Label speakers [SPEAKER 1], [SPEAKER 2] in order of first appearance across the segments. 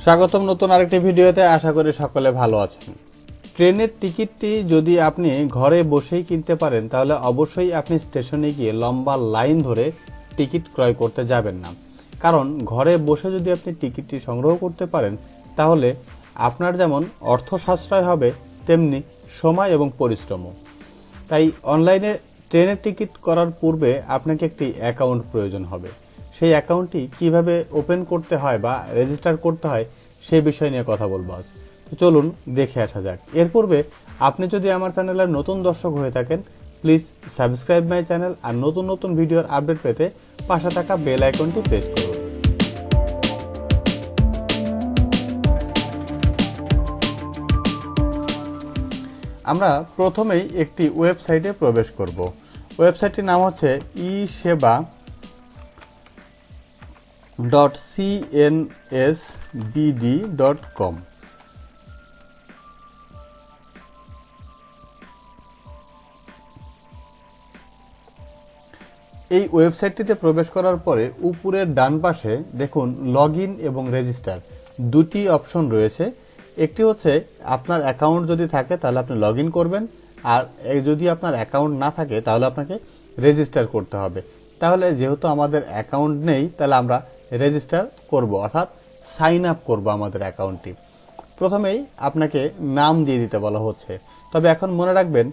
[SPEAKER 1] স্বাগতম নতুন আরেকটি ভিডিওতে। আশা করি সকলে ভালো আছেন। ট্রেনের টিকিটটি যদি আপনি ঘরে বসেই কিনতে পারেন তাহলে অবশ্যই আপনি স্টেশনে গিয়ে লম্বা লাইন ধরে টিকিট ক্রয় করতে যাবেন না। কারণ ঘরে বসে যদি আপনি টিকিটটি সংগ্রহ করতে পারেন তাহলে আপনার যেমন অর্থ সাশ্রয় হবে তেমনি সময় এবং পরিশ্রমও। তাই অনলাইনে ট্রেনের টিকিট করার পূর্বে আপনাকে একটি অ্যাকাউন্ট প্রয়োজন হবে। সেই অ্যাকাউন্টটি কিভাবে ওপেন করতে হয় বা রেজিস্টার করতে হয় সেই বিষয় নিয়ে কথা বলবো আজ। তো চলুন দেখে আসা যাক। এর পূর্বে আপনি যদি আমার চ্যানেলের নতুন দর্শক হয়ে থাকেন প্লিজ সাবস্ক্রাইব মাই চ্যানেল আর নতুন নতুন ভিডিওর আপডেট পেতে পাশে থাকা বেল আইকনটি প্রেস করুন। আমরা প্রথমেই একটি ওয়েবসাইটে প্রবেশ করব। ওয়েবসাইটটির নাম হচ্ছে sheba.cnsbd.com। এই ওয়েবসাইটটিতে প্রবেশ করার পরে উপরের ডান পাশে দেখুন লগইন এবং রেজিস্টার দুটি অপশন রয়েছে। একটি হচ্ছে আপনার অ্যাকাউন্ট যদি থাকে তাহলে আপনি লগইন করবেন, আর যদি আপনার অ্যাকাউন্ট না থাকে তাহলে আপনাকে রেজিস্টার করতে হবে। তাহলে যেহেতু আমাদের অ্যাকাউন্ট নেই তাহলে আমরা রেজিস্টার করব, অর্থাৎ সাইন আপ করব আমাদের অ্যাকাউন্টটি। প্রথমেই আপনাকে নাম দিয়ে দিতে বলা হচ্ছে, তবে এখন মনে রাখবেন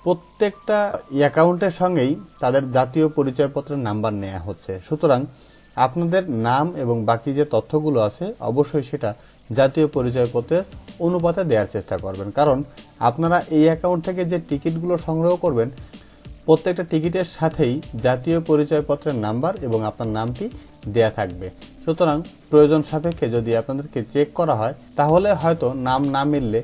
[SPEAKER 1] প্রত্যেকটা অ্যাকাউন্টের সঙ্গেই তাদের জাতীয় পরিচয়পত্রের নাম্বার নেওয়া হচ্ছে। সুতরাং আপনাদের নাম এবং বাকি যে তথ্যগুলো আছে অবশ্যই সেটা জাতীয় পরিচয়পত্রের অনুপাতে দেওয়ার চেষ্টা করবেন, কারণ আপনারা এই অ্যাকাউন্ট থেকে যে টিকিটগুলো সংগ্রহ করবেন প্রত্যেকটা টিকিটের সাথেই জাতীয় পরিচয়পত্রের নাম্বার এবং আপনার নামটি দেয়া থাকবে। সুতরাং প্রয়োজন সাপেক্ষে যদি আপনাদেরকে চেক করা হয় তাহলে হয়তো নাম না মিললে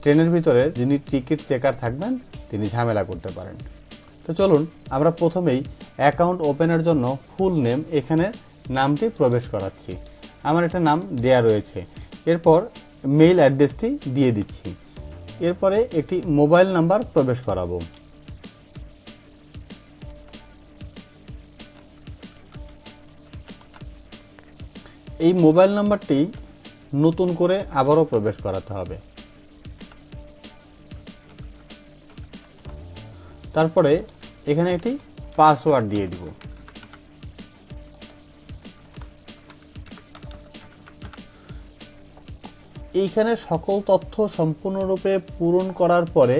[SPEAKER 1] ট্রেনের ভিতরে যিনি টিকিট চেকার থাকবেন তিনি ঝামেলা করতে পারেন। তো চলুন আমরা প্রথমেই অ্যাকাউন্ট ওপেনের জন্য ফুল নেম এখানে নামটি প্রবেশ করাচ্ছি। আমার একটা নাম দেয়া রয়েছে। এরপর মেইল অ্যাড্রেসটি দিয়ে দিচ্ছি। এরপরে একটি মোবাইল নাম্বার প্রবেশ করাবো। এই মোবাইল নাম্বারটি নতুন করে আবারও প্রবেশ করাতে হবে। তারপরে এখানে একটি পাসওয়ার্ড দিয়ে দিব। এইখানে সকল তথ্য সম্পূর্ণরূপে পূরণ করার পরে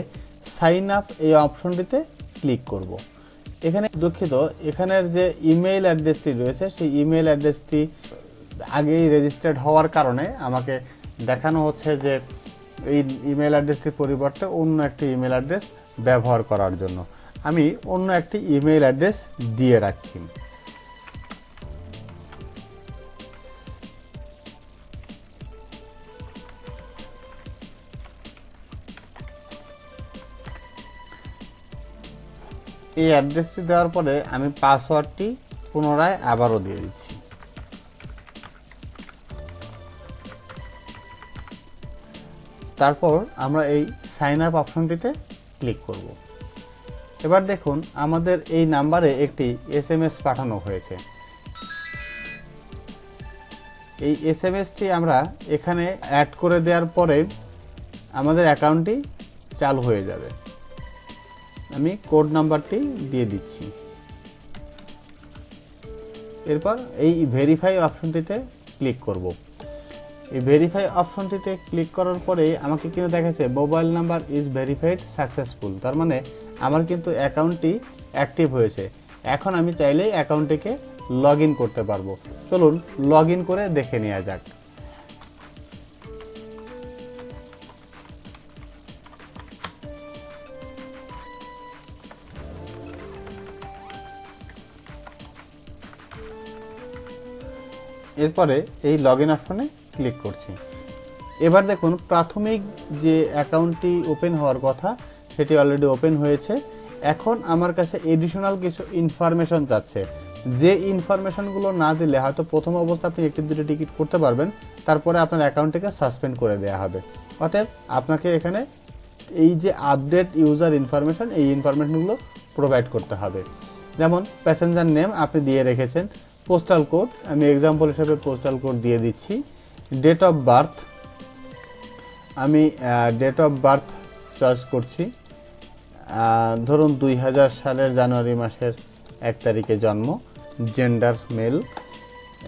[SPEAKER 1] সাইন আপ এই অপশনটিতে ক্লিক করব। এখানে দুঃখিত, এখানের যে ইমেইল অ্যাড্রেসটি রয়েছে সেই ইমেইল অ্যাড্রেসটি আগেই রেজিস্টার্ড হওয়ার কারণে আমাকে দেখানো হচ্ছে যে এই ইমেইল অ্যাড্রেসটির পরিবর্তে অন্য একটি ইমেইল অ্যাড্রেস ব্যবহার করার জন্য আমি অন্য একটি ইমেইল অ্যাড্রেস দিয়ে রাখছি। এই অ্যাড্রেসটি দেওয়ার পরে আমি পাসওয়ার্ডটি পুনরায় আবারও দিয়ে দিচ্ছি। তারপর আমরা এই সাইন আপ অপশনটিতে ক্লিক করব। এবার দেখুন আমাদের এই নাম্বারে একটি এসএমএস পাঠানো হয়েছে। এই এসএমএসটি আমরা এখানে অ্যাড করে দেওয়ার পরে আমাদের অ্যাকাউন্টটি চালু হয়ে যাবে। আমি কোড নাম্বারটি দিয়ে দিচ্ছি। এরপর এই ভেরিফাই অপশনটিতে ক্লিক করব। এই ভেরিফাই অপশনটিতে ক্লিক করার পরে আমাকে কিন্তু দেখাচ্ছে mobile number is verified successful, তার মানে আমার কিন্তু অ্যাকাউন্টটি অ্যাক্টিভ হয়েছে। এখন আমি চাইলেই অ্যাকাউন্টটিকে লগ ইন করতে পারবো। চলুন লগ ইন করে দেখে নেওয়া যাক। এরপরে এই লগ ইন অপশনে ক্লিক করছি। এবার দেখুন প্রাথমিক যে অ্যাকাউন্টটি ওপেন হওয়ার কথা সেটি অলরেডি ওপেন হয়েছে। এখন আমার কাছে এডিশনাল কিছু ইনফরমেশন চাচ্ছে, যে ইনফরমেশনগুলো না দিলে হয়তো প্রথম অবস্থা আপনি একটি দুটো টিকিট করতে পারবেন, তারপরে আপনার অ্যাকাউন্টটিকে সাসপেন্ড করে দেওয়া হবে। অতএব আপনাকে এখানে এই যে আপডেট ইউজার ইনফরমেশন এই ইনফরমেশনগুলো প্রোভাইড করতে হবে। যেমন প্যাসেঞ্জার নেম আপনি দিয়ে রেখেছেন, পোস্টাল কোড আমি এক্সাম্পল হিসেবে পোস্টাল কোড দিয়ে দিচ্ছি। ডেট অফ বার্থ, আমি ডেট অফ বার্থ চয়েস করছি। ধরুন 2000 সালের জানুয়ারি মাসের 1 তারিখে জন্ম, জেন্ডার মেল।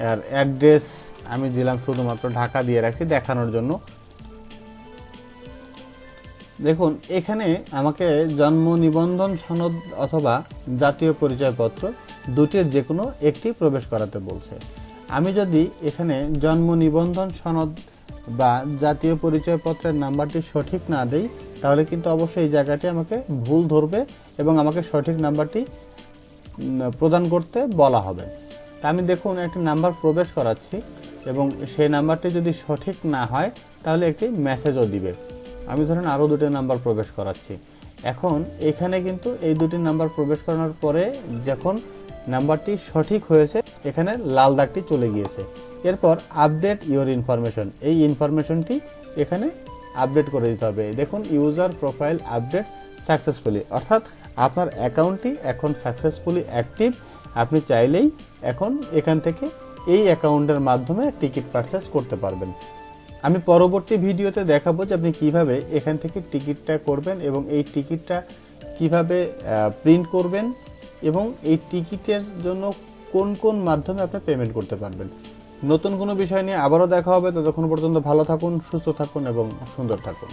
[SPEAKER 1] আর অ্যাড্রেস আমি দিলাম শুধুমাত্র ঢাকা দিয়ে রাখছি দেখানোর জন্য। দেখুন এখানে আমাকে জন্ম নিবন্ধন সনদ অথবা জাতীয় পরিচয়পত্র দুটির যে কোনো একটি প্রবেশ করাতে বলছে। আমি যদি এখানে জন্ম নিবন্ধন সনদ বা জাতীয় পরিচয়পত্রের নাম্বারটি সঠিক না দেই, তাহলে কিন্তু অবশ্যই এই জায়গাটি আমাকে ভুল ধরবে এবং আমাকে সঠিক নাম্বারটি প্রদান করতে বলা হবে। তা আমি দেখুন একটি নাম্বার প্রবেশ করাচ্ছি এবং সেই নাম্বারটি যদি সঠিক না হয় তাহলে একটি মেসেজও দিবে। আমি ধরেন আরও দুটি নাম্বার প্রবেশ করাচ্ছি। এখন এখানে কিন্তু এই দুটি নাম্বার প্রবেশ করানোর পরে যখন নাম্বারটি সঠিক হয়েছে এখানে লাল দাগটি চলে গিয়েছে। এরপর আপডেট ইওর ইনফরমেশন, এই ইনফরমেশনটি এখানে আপডেট করে দিতে হবে। দেখুন ইউজার প্রোফাইল আপডেট সাকসেসফুলি, অর্থাৎ আপনার অ্যাকাউন্টটি এখন সাকসেসফুলি অ্যাক্টিভ। আপনি চাইলেই এখন এখান থেকে এই অ্যাকাউন্টের মাধ্যমে টিকিট পারচেস করতে পারবেন। আমি পরবর্তী ভিডিওতে দেখাবো যে আপনি কিভাবে এখান থেকে টিকিটটা করবেন এবং এই টিকিটটা কিভাবে প্রিন্ট করবেন এবং এই টিকিটের জন্য কোন কোন মাধ্যমে আপনি পেমেন্ট করতে পারবেন। নতুন কোনো বিষয় নিয়ে আবারও দেখা হবে। ততক্ষণ পর্যন্ত ভালো থাকুন, সুস্থ থাকুন এবং সুন্দর থাকুন।